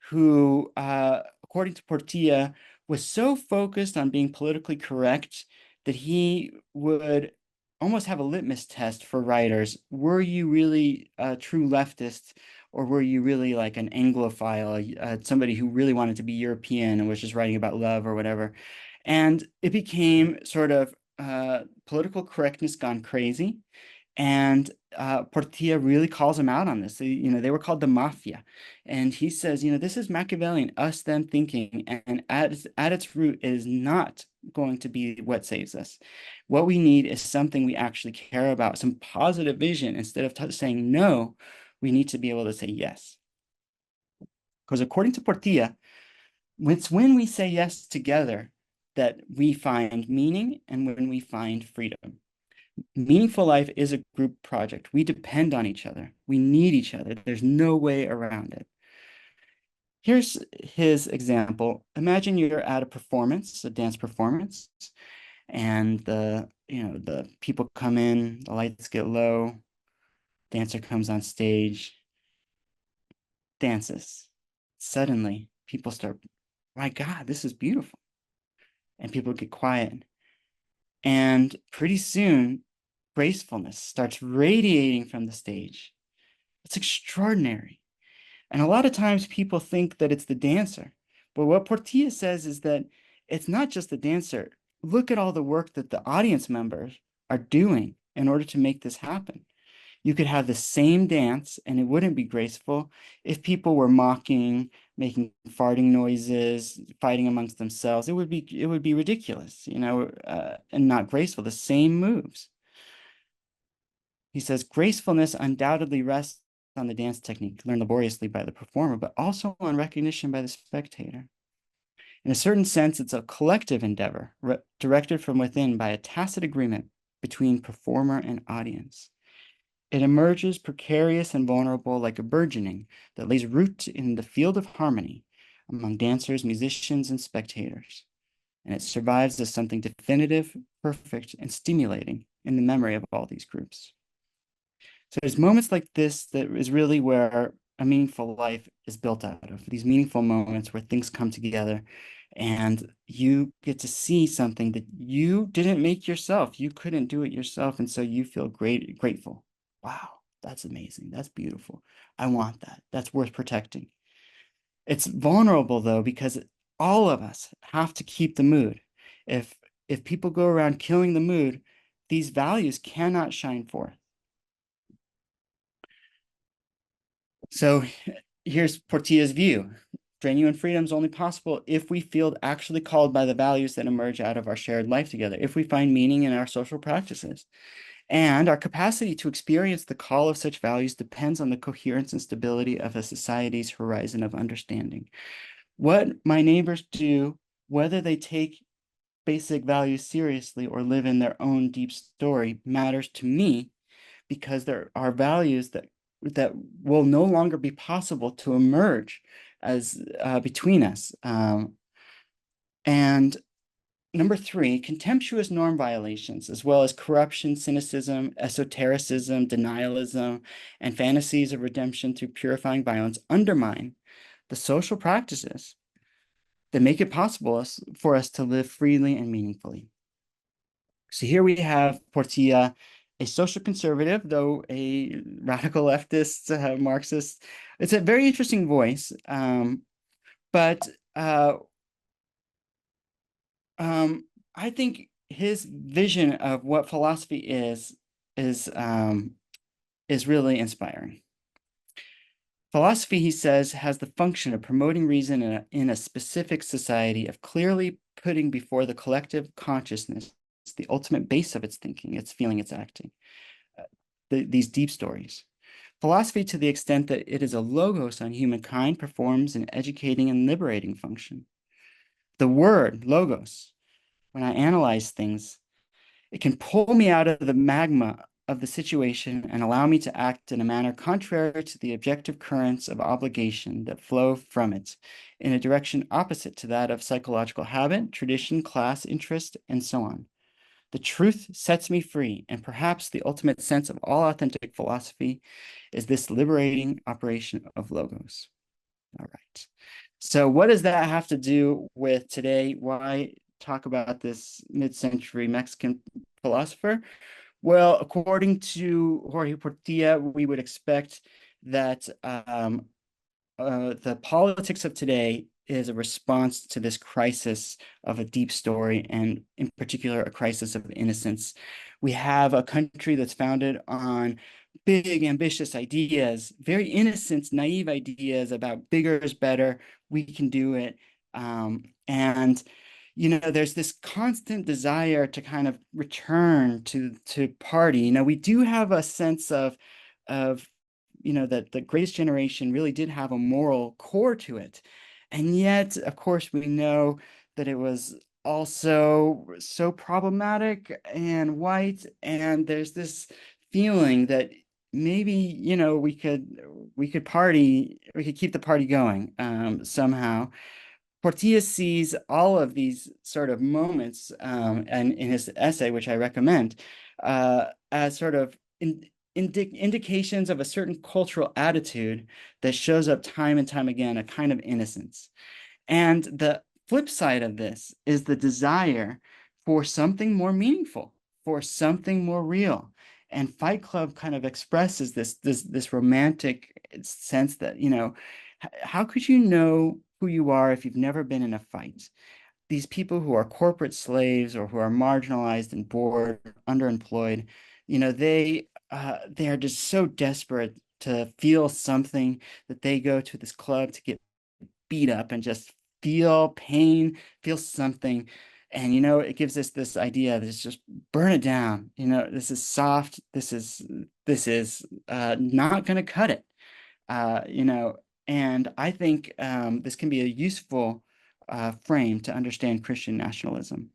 who, according to Portilla, was so focused on being politically correct that he would almost have a litmus test for writers. Were you really a true leftist, or were you really like an Anglophile, somebody who really wanted to be European and was just writing about love or whatever? And it became sort of political correctness gone crazy. And Portilla really calls him out on this. They were called the mafia. And he says, this is Machiavellian, us, them thinking. And at its root, it is not going to be what saves us. What we need is something we actually care about, some positive vision. Instead of saying no, we need to be able to say yes. Because according to Portilla, it's when we say yes together that we find meaning and when we find freedom. Meaningful life is a group project. We depend on each other. We need each other. There's no way around it. Here's his example. Imagine you're at a performance, a dance performance, and the people come in, the lights get low, dancer comes on stage, dances. Suddenly, people start, my God, this is beautiful. And people get quiet. And pretty soon, gracefulness starts radiating from the stage. It's extraordinary. And a lot of times people think that it's the dancer. But what Portilla says is that it's not just the dancer. Look at all the work that the audience members are doing in order to make this happen. You could have the same dance and it wouldn't be graceful if people were mocking, making farting noises, fighting amongst themselves. It would be ridiculous, and not graceful. The same moves. He says gracefulness undoubtedly rests on the dance technique learned laboriously by the performer, but also on recognition by the spectator. In a certain sense, it's a collective endeavor directed from within by a tacit agreement between performer and audience. It emerges precarious and vulnerable like a burgeoning that lays root in the field of harmony among dancers, musicians, and spectators. And it survives as something definitive, perfect, and stimulating in the memory of all these groups. So there's moments like this that is really where a meaningful life is built out of, these meaningful moments where things come together and you get to see something that you didn't make yourself. You couldn't do it yourself. And so you feel grateful. Wow, that's amazing. That's beautiful. I want that. That's worth protecting. It's vulnerable though, because all of us have to keep the mood. If if people go around killing the mood, these values cannot shine forth. So here's Portia's view. Genuine freedom is only possible if we feel actually called by the values that emerge out of our shared life together, if we find meaning in our social practices. And our capacity to experience the call of such values depends on the coherence and stability of a society's horizon of understanding. What my neighbors do, whether they take basic values seriously or live in their own deep story, matters to me because there are values that will no longer be possible to emerge as between us. And number three, contemptuous norm violations, as well as corruption, cynicism, esotericism, denialism, and fantasies of redemption through purifying violence undermine the social practices that make it possible for us to live freely and meaningfully. So here we have Portilla, a social conservative, though a radical leftist, Marxist. It's a very interesting voice, but I think his vision of what philosophy is is really inspiring. Philosophy, he says, has the function of promoting reason in a specific society, of clearly putting before the collective consciousness the ultimate base of its thinking, its feeling, its acting, these deep stories. Philosophy, to the extent that it is a logos on humankind, performs an educating and liberating function. The word, logos, when I analyze things, it can pull me out of the magma of the situation and allow me to act in a manner contrary to the objective currents of obligation that flow from it, in a direction opposite to that of psychological habit, tradition, class, interest, and so on. The truth sets me free, and perhaps the ultimate sense of all authentic philosophy is this liberating operation of logos. All right. So what does that have to do with today? Why talk about this mid-century Mexican philosopher? Well, according to Jorge Portilla, we would expect that the politics of today is a response to this crisis of a deep story, and in particular, a crisis of innocence. We have a country that's founded on big, ambitious ideas, very innocent, naive ideas about bigger is better, we can do it. And there's this constant desire to kind of return to party. We do have a sense of that the greatest generation really did have a moral core to it. And yet, of course, we know that it was also so problematic and white. And there's this feeling that maybe, we could party, we could keep the party going somehow. Portilla sees all of these sort of moments, and in his essay, which I recommend, as sort of indications of a certain cultural attitude that shows up time and time again, a kind of innocence. And the flip side of this is the desire for something more meaningful, for something more real. And Fight Club kind of expresses this romantic sense that, how could you know who you are if you've never been in a fight? These people who are corporate slaves or who are marginalized and bored, underemployed, they are just so desperate to feel something that they go to this club to get beat up and just feel pain, feel something. And it gives us this idea that it's just burn it down. This is soft. This is not going to cut it. And I think this can be a useful frame to understand Christian nationalism.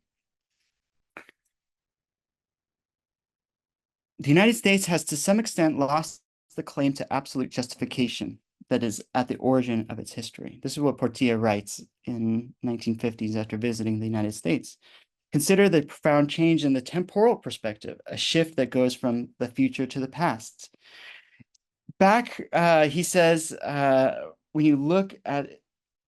The United States has to some extent lost the claim to absolute justification that is at the origin of its history. This is what Portilla writes in 1950s after visiting the United States. Consider the profound change in the temporal perspective, a shift that goes from the future to the past. He says, when you look at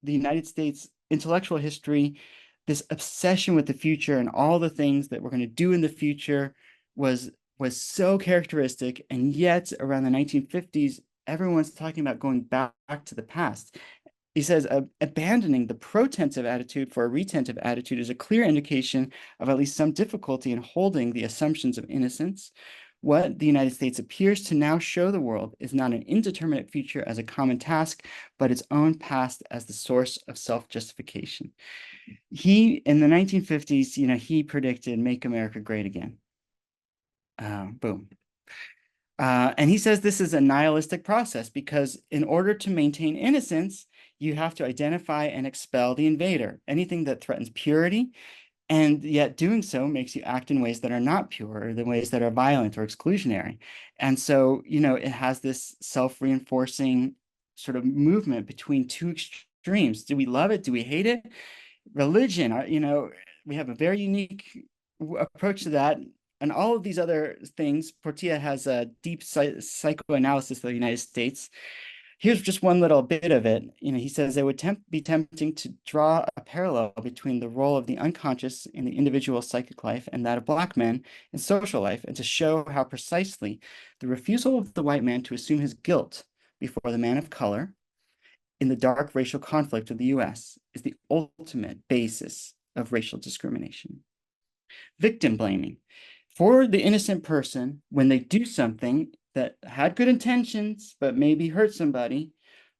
the United States intellectual history, this obsession with the future and all the things that we're going to do in the future was was so characteristic, and yet around the 1950s, everyone's talking about going back to the past. He says, abandoning the protensive attitude for a retentive attitude is a clear indication of at least some difficulty in holding the assumptions of innocence. What the United States appears to now show the world is not an indeterminate future as a common task, but its own past as the source of self-justification. In the 1950s, he predicted "Make America Great Again." Boom. And he says this is a nihilistic process because in order to maintain innocence, you have to identify and expel the invader, anything that threatens purity, and yet doing so makes you act in ways that are not pure, or the ways that are violent or exclusionary. And so, it has this self-reinforcing sort of movement between two extremes. Do we love it? Do we hate it? Religion, we have a very unique approach to that. And all of these other things, Portilla has a deep psychoanalysis of the United States. Here's just one little bit of it. He says it would be tempting to draw a parallel between the role of the unconscious in the individual psychic life and that of Black men in social life, and to show how precisely the refusal of the white man to assume his guilt before the man of color in the dark racial conflict of the US is the ultimate basis of racial discrimination. Victim blaming. For the innocent person, when they do something that had good intentions, but maybe hurt somebody,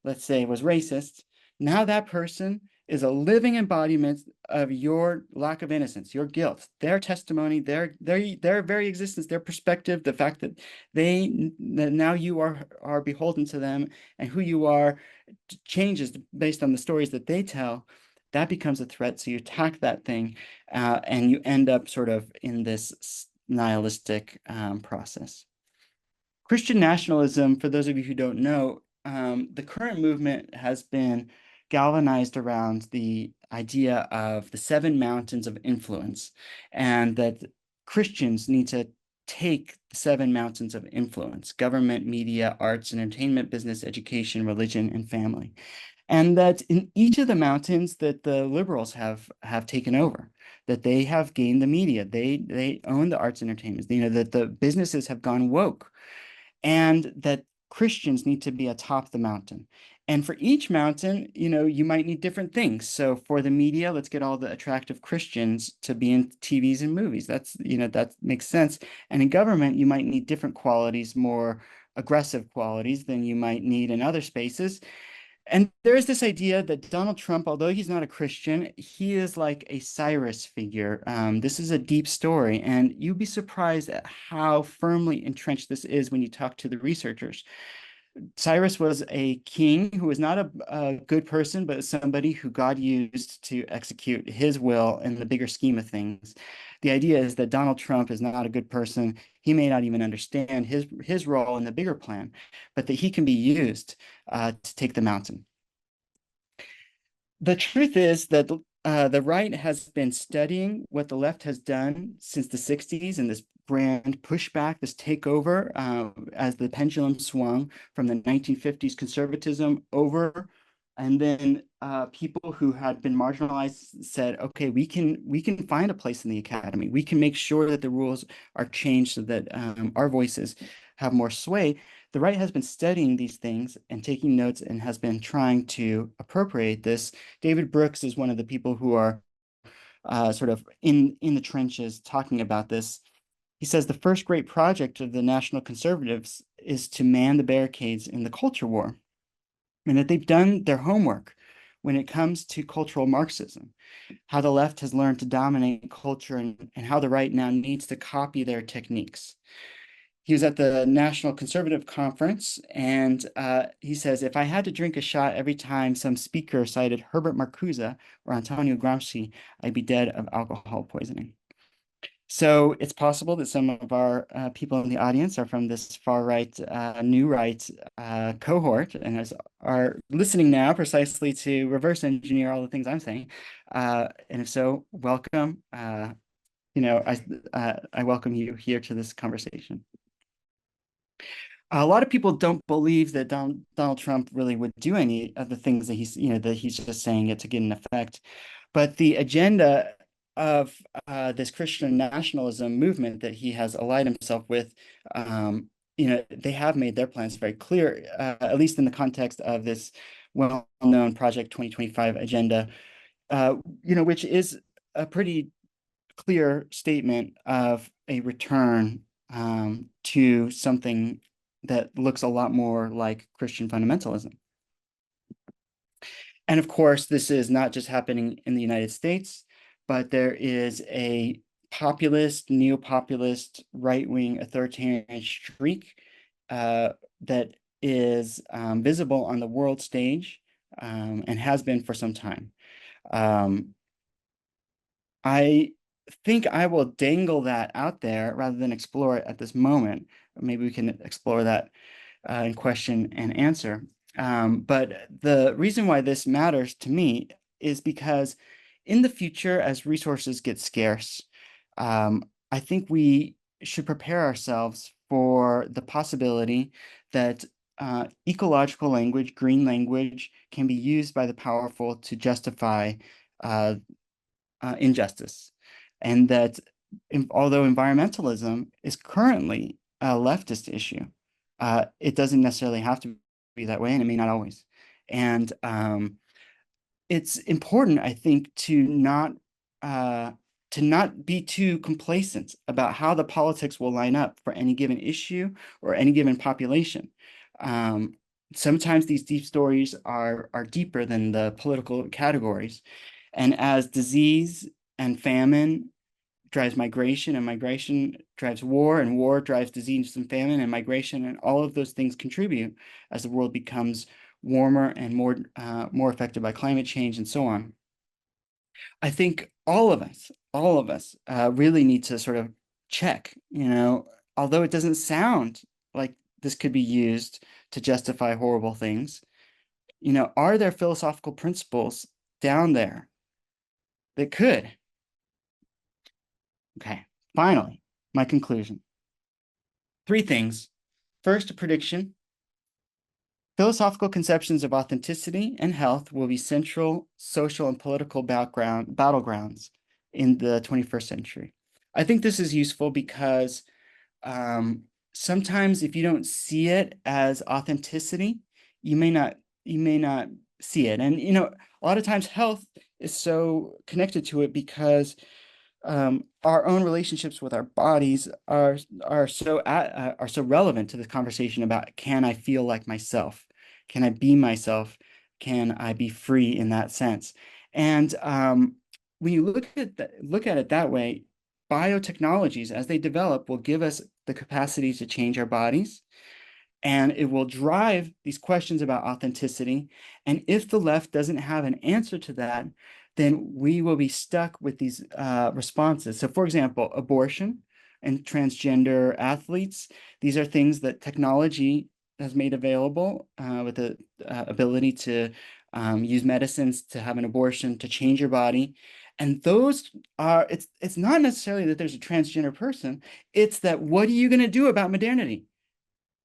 let's say was racist, now that person is a living embodiment of your lack of innocence, your guilt, their testimony, their very existence, their perspective, the fact that now you are beholden to them, and who you are changes based on the stories that they tell. That becomes a threat. So you attack that thing, and you end up sort of in this nihilistic process. Christian nationalism, for those of you who don't know, the current movement has been galvanized around the idea of the seven mountains of influence, and that Christians need to take the seven mountains of influence: government, media, arts, entertainment, business, education, religion, and family. And that in each of the mountains that the liberals have taken over, that they have gained the media, they own the arts and entertainment, that the businesses have gone woke, and that Christians need to be atop the mountain. And for each mountain, you might need different things. So for the media, let's get all the attractive Christians to be in TVs and movies. That makes sense. And in government, you might need different qualities, more aggressive qualities than you might need in other spaces. And there is this idea that Donald Trump, although he's not a Christian, he is like a Cyrus figure. This is a deep story, and you'd be surprised at how firmly entrenched this is when you talk to the researchers. Cyrus was a king who was not a good person, but somebody who God used to execute his will in the bigger scheme of things. The idea is that Donald Trump is not a good person. He may not even understand his role in the bigger plan, but that he can be used to take the mountain. The truth is that the right has been studying what the left has done since the 60s, and this brand pushback, this takeover, as the pendulum swung from the 1950s conservatism over, and then people who had been marginalized said, okay, we can find a place in the academy. We can make sure that the rules are changed so that our voices have more sway. The right has been studying these things and taking notes and has been trying to appropriate this. David Brooks is one of the people who are sort of in the trenches talking about this. He says the first great project of the National Conservatives is to man the barricades in the culture war, and that they've done their homework when it comes to cultural Marxism, how the left has learned to dominate culture, and how the right now needs to copy their techniques. He was at the National Conservative Conference, and he says, if I had to drink a shot every time some speaker cited Herbert Marcuse or Antonio Gramsci, I'd be dead of alcohol poisoning. So it's possible that some of our people in the audience are from this far right, new right cohort, and are listening now precisely to reverse engineer all the things I'm saying. And if so, welcome. I welcome you here to this conversation. a lot of people don't believe that Donald Trump really would do any of the things that that he's just saying it to get an effect. But the agenda of this Christian nationalism movement that he has allied himself with, they have made their plans very clear, at least in the context of this well-known Project 2025 agenda, which is a pretty clear statement of a return to something that looks a lot more like Christian fundamentalism. And of course, this is not just happening in the United States, but there is a populist, neo-populist, right-wing authoritarian streak that is visible on the world stage and has been for some time. I think I will dangle that out there rather than explore it at this moment. Maybe we can explore that in question and answer. But the reason why this matters to me is because in the future, as resources get scarce, I think we should prepare ourselves for the possibility that ecological language, green language, can be used by the powerful to justify uh, injustice. And that although environmentalism is currently a leftist issue, it doesn't necessarily have to be that way, and it may not always. And it's important, I think, to not be too complacent about how the politics will line up for any given issue or any given population. Um, Sometimes these deep stories are deeper than the political categories. And as disease and famine drives migration, and migration drives war, and war drives disease and famine, and migration, and all of those things contribute as the world becomes warmer and more affected by climate change and so on. I think all of us really need to sort of check, although it doesn't sound like this could be used to justify horrible things, are there philosophical principles down there that could? Okay, finally, my conclusion. Three things. First, a prediction. Philosophical conceptions of authenticity and health will be central social and political battlegrounds in the 21st century. I think this is useful because sometimes if you don't see it as authenticity, you may not see it. And a lot of times health is so connected to it because our own relationships with our bodies are so relevant to this conversation about, can I feel like myself? Can I be myself? Can I be free in that sense? And when you look at it that way, biotechnologies as they develop will give us the capacity to change our bodies, and it will drive these questions about authenticity. And if the left doesn't have an answer to that, then we will be stuck with these responses. So, for example, abortion and transgender athletes, these are things that technology has made available with the ability to use medicines to have an abortion, to change your body. And those are, it's not necessarily that there's a transgender person, it's that what are you going to do about modernity?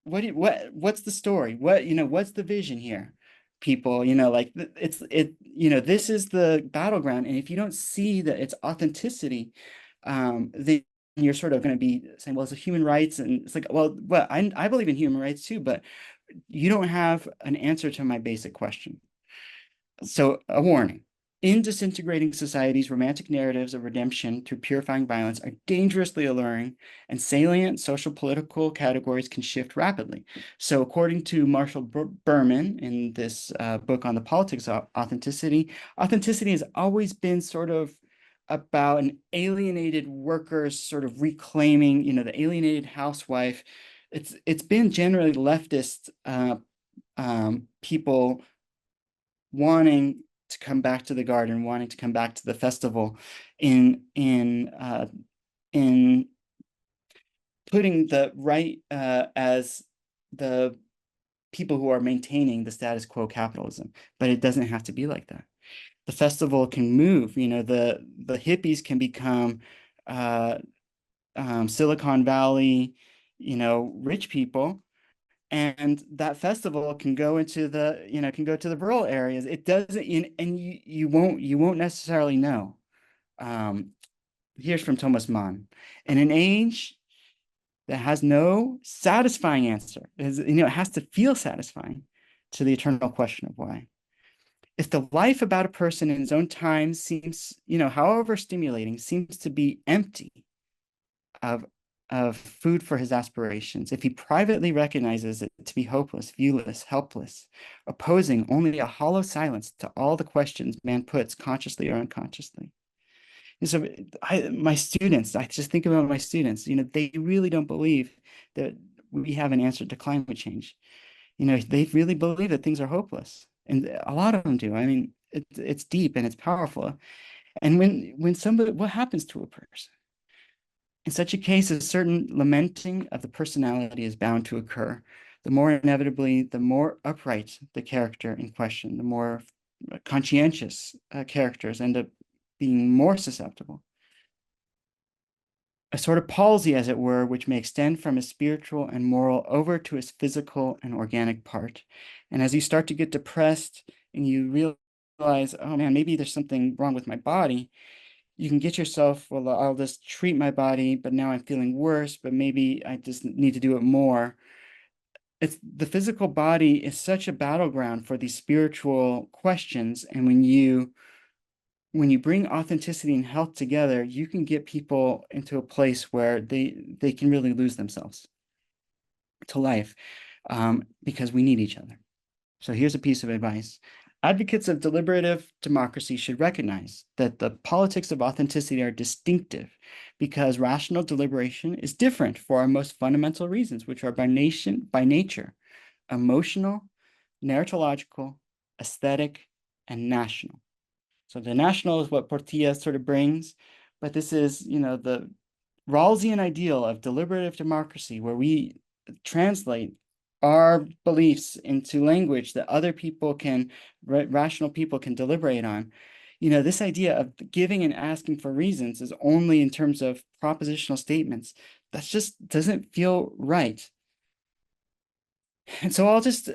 What's the story? What's the vision here? People, like this is the battleground. And if you don't see that it's authenticity, then you're sort of going to be saying, well, it's a human rights. And it's like, well, I believe in human rights too, but you don't have an answer to my basic question. So, a warning. In disintegrating societies, romantic narratives of redemption through purifying violence are dangerously alluring, and salient social political categories can shift rapidly. So, according to Marshall Berman in this book on the politics of authenticity, authenticity has always been sort of about an alienated worker sort of reclaiming, the alienated housewife. It's been generally leftist people wanting to come back to the garden, wanting to come back to the festival, in putting the right as the people who are maintaining the status quo capitalism. But it doesn't have to be like that. The festival can move. The hippies can become Silicon Valley, rich people, And that festival can go into the, can go to the rural areas. It doesn't, and you won't necessarily know. Um, Here's from Thomas Mann. In an age that has no satisfying answer, it has to feel satisfying to the eternal question of why. If the life about a person in his own time seems, however stimulating, seems to be empty of food for his aspirations, if he privately recognizes it to be hopeless, viewless, helpless, opposing only a hollow silence to all the questions man puts consciously or unconsciously. And so my students, I just think about my students, they really don't believe that we have an answer to climate change. They really believe that things are hopeless. And a lot of them do. I mean, it's deep and it's powerful. And when somebody, what happens to a person? In such a case, a certain lamenting of the personality is bound to occur. The more inevitably, the more upright the character in question, the more conscientious characters end up being more susceptible. A sort of palsy, as it were, which may extend from his spiritual and moral over to his physical and organic part. And as you start to get depressed and you realize, oh man, maybe there's something wrong with my body, you can get yourself, well, I'll just treat my body, but now I'm feeling worse, but maybe I just need to do it more. It's the physical body is such a battleground for these spiritual questions. And when you bring authenticity and health together, you can get people into a place where they can really lose themselves to life, because we need each other. So here's a piece of advice. Advocates of deliberative democracy should recognize that the politics of authenticity are distinctive because rational deliberation is different for our most fundamental reasons, which are by nature, emotional, narratological, aesthetic, and national. So the national is what Portilla sort of brings, but this is, the Rawlsian ideal of deliberative democracy, where we translate our beliefs into language that other people can, rational people can deliberate on. This idea of giving and asking for reasons is only in terms of propositional statements. That just doesn't feel right. And so I'll just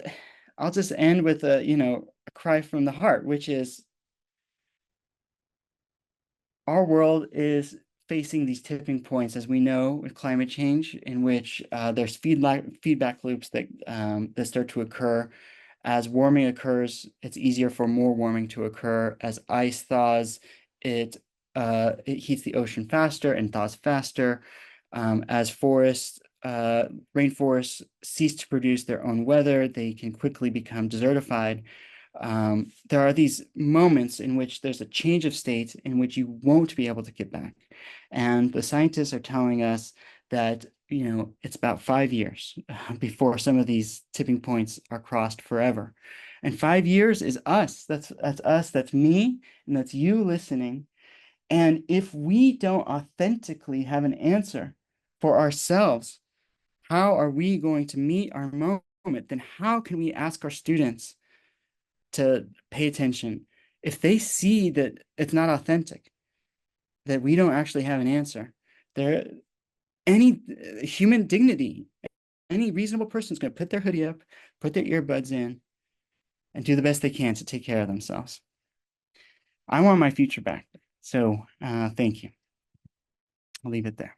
end with a cry from the heart, which is our world is facing these tipping points, as we know, with climate change, in which there's feedback loops that start to occur. As warming occurs, it's easier for more warming to occur. As ice thaws, it heats the ocean faster and thaws faster. As rainforests cease to produce their own weather, they can quickly become desertified. There are these moments in which there's a change of state in which you won't be able to get back. And the scientists are telling us that, it's about 5 years before some of these tipping points are crossed forever. And 5 years is us. That's us. That's me. And that's you listening. And if we don't authentically have an answer for ourselves, how are we going to meet our moment? Then how can we ask our students to pay attention if they see that it's not authentic, that we don't actually have an answer? There, any human dignity, any reasonable person is going to put their hoodie up, put their earbuds in, and do the best they can to take care of themselves. I want my future back. So thank you. I'll leave it there.